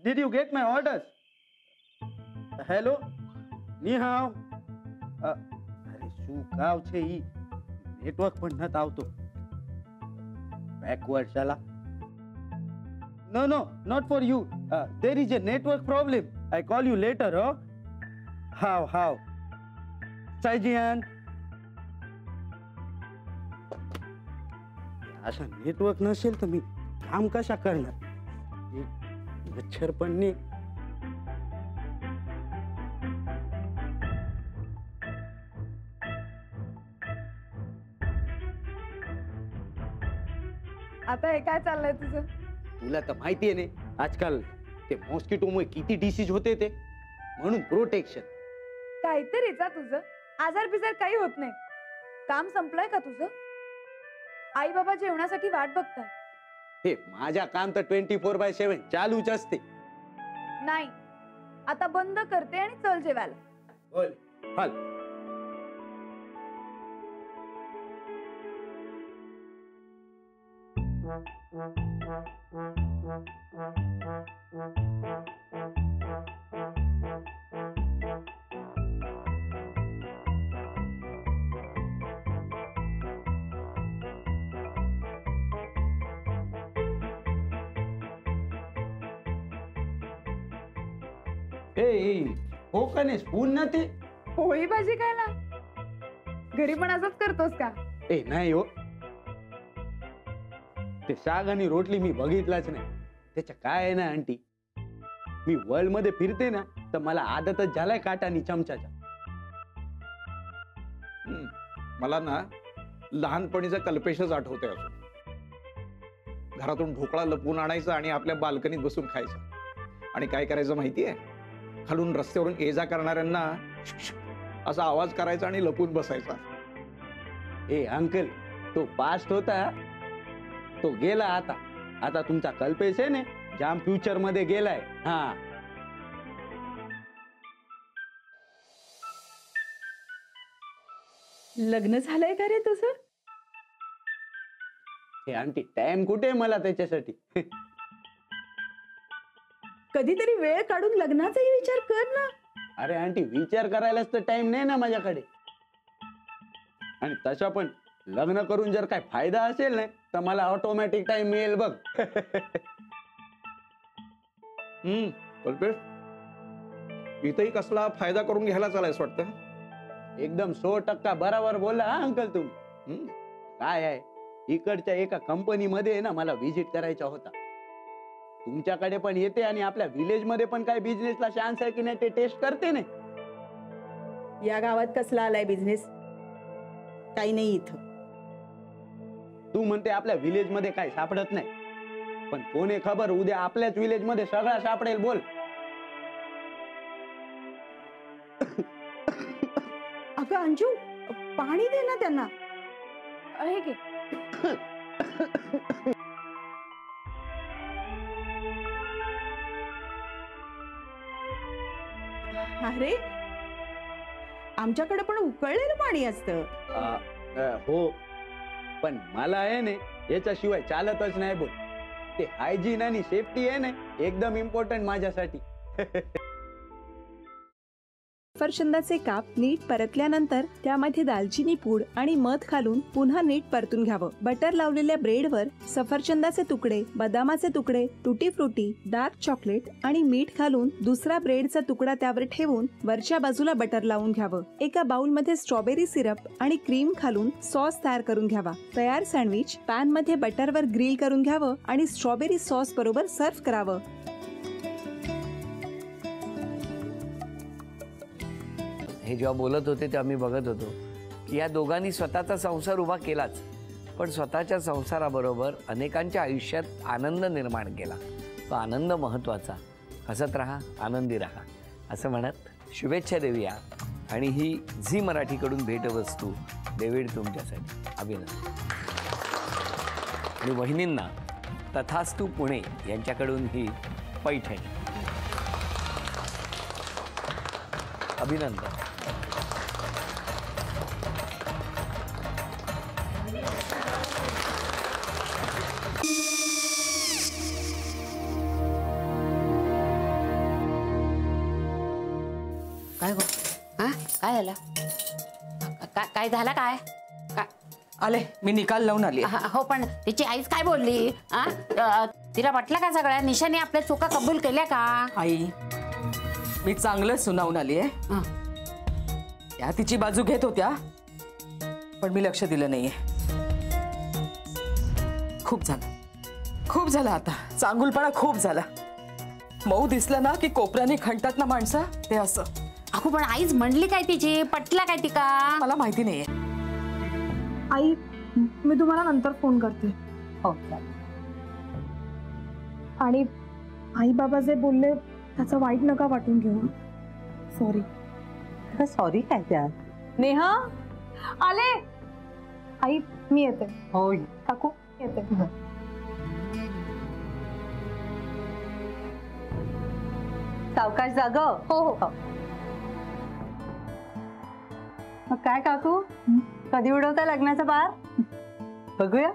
Did you get my orders? Hello? Ni hao. અરે શું કાવ છે ઈ નેટવર્ક પણ નત આવતો. Backward શાલા. No, not for you. There is a network problem. I call you later, huh? How? Saijian. अशा network नसेल तर मी काम कशा करणार? मच्छर पण नाही. आता हे काय चाललंय तुझं? तुला तर माहितीये ने आजकाल ते मॉस्किटोमुळे किती डिसीज होते ते, म्हणून प्रोटेक्शन. काहीतरीच तुझं आजार बिजार काही होत नाही. काम संपलंय का तुझं? आई बाबा जेवणासाठी वाट बघताय. हे माझ्या काम तर 24/7 चालूच असते. नाही, आता बंद करते आणि चल जेवायला. बोल हल. हो का नाही स्पून ना ते पोळी भाजी खायला घरी पण असंच करतोस का? नाही हो, ते साग आणि रोटली मी बघितलाच नाही. त्याच्या काय आहे ना आंटी, मी वर्ल्ड मध्ये फिरते ना तर मला आदतच झालाय काटानी चमचाच्या. मला ना लहानपणीचा कल्पेशच आठवते अजून. घरातून ढोकळा लपवून आणायचा आणि आपल्या बाल्कनीत बसून खायचा. आणि काय करायचं माहितीये, खालून रस्त्यावरून ये जा करणाऱ्यांना असा आवाज करायचा आणि लपून बसायचा. अंकल, तो पास्ट होता, तो गेला. आता तुमचा कल्पेश आहे ना जाम फ्युचर मध्ये गेलाय. हा, लग्न झालंय का रे तुझं? हे आंटी टाइम कुठे मला त्याच्यासाठी? कधीतरी वेळ काढून लग्नाचाही विचार कर ना. अरे आंटी, विचार करायलाच तर टाइम नाही ना माझ्याकडे. आणि तशा पण लग्न करून जर काय फायदा असेल ना तर मला ऑटोमॅटिक टाइम मिळेल बघ. कल्पेश, इथंही कसला फायदा करून घ्यायला चालायस वाटतं. एकदम 100% बरोबर बोलला हा अंकल तुम्ही. काय आहे, इकडच्या एका कंपनीमध्ये ना मला व्हिजिट करायचा होता. तुमच्याकडे पण येते आणि आपल्या विलेज मध्ये पण काय बिझनेसला चान्स आहे की नाही ते टेस्ट करते ना. या गावात कसला आलाय बिझनेस? काही नाही इथं. तू म्हणते आपल्या विलेज मध्ये काय सापडत नाही, पण कोणी खबर उद्या आपल्याच विलेज मध्ये सगळा सापडेल. बोल. अगं अंजू, पाणी दे ना त्यांना. आहे की अरे, आमच्याकडे पण उकळलेलं पाणी असतं. हो, पण मला आहे ना याच्याशिवाय चालतच नाही. बोल, ते हायजीन आणि सेफ्टी आहे ना एकदम इम्पॉर्टंट माझ्यासाठी. सफरचंदाचे काप नीट परतल्यानंतर त्यामध्ये दालचिनी पूड आणि मध घालून पुन्हा नीट परतून घ्यावं. बटर लावलेल्या ब्रेडवर सफरचंदाचे तुकडे, बदामाचे तुकडे, टुटी फ्रुटी, डार्क चॉकलेट आणि मीठ घालून दुसरा ब्रेडचा तुकडा त्यावर ठेवून वरच्या बाजूला बटर लावून घ्यावं. एका बाउलमध्ये स्ट्रॉबेरी सिरप आणि क्रीम घालून सॉस तयार करून घ्यावा. तयार सँडविच पॅन मध्ये बटरवर ग्रिल करून घ्यावं आणि स्ट्रॉबेरी सॉस बरोबर सर्व्ह करावं. हे जेव्हा बोलत होते तेव्हा मी बघत होतो की या दोघांनी स्वतःचा संसार उभा केलाच, पण स्वतःच्या संसाराबरोबर अनेकांच्या आयुष्यात आनंद निर्माण केला. तो आनंद महत्त्वाचा. हसत राहा, आनंदी राहा असं म्हणत शुभेच्छा देऊया. आणि ही झी मराठीकडून भेटवस्तू डेव्हिड तुमच्यासाठी. अभिनंदन. आणि वहिनींना तथास्तू पुणे यांच्याकडून ही पैठणी. अभिनंदन. काय गो हा काय झालं काय झालं काय आले मी निकाल लावून आली हो पण तिची आईच काय बोलली तिला वाटलं का सगळ्या निशाने आपल्या चुका कबूल केल्या का आई मी चांगलं सुनावून आली आहे हं. त्या तिची बाजू घेत होत्या पण मी लक्ष दिलं नाहीये खूप झालं आता चांगुलपणा खूप झाला मऊ दिसलं ना की कोपऱ्याने खणतात ना माणसं ते असं अगो पण आईच म्हणली काय तिची पटला काय ती का मला माहिती नाहीये आई मी तुम्हाला नंतर फोन करते हो आणि आई बाबा जे बोलले त्याचं वाईट नका वाटून घेऊ सॉरी सॉरी काय त्या नेहा आले आई मी येते हो काकू येते सावकाश जाग हो हो मग काय काकू कधी उडवता लग्नाचा बार बघूया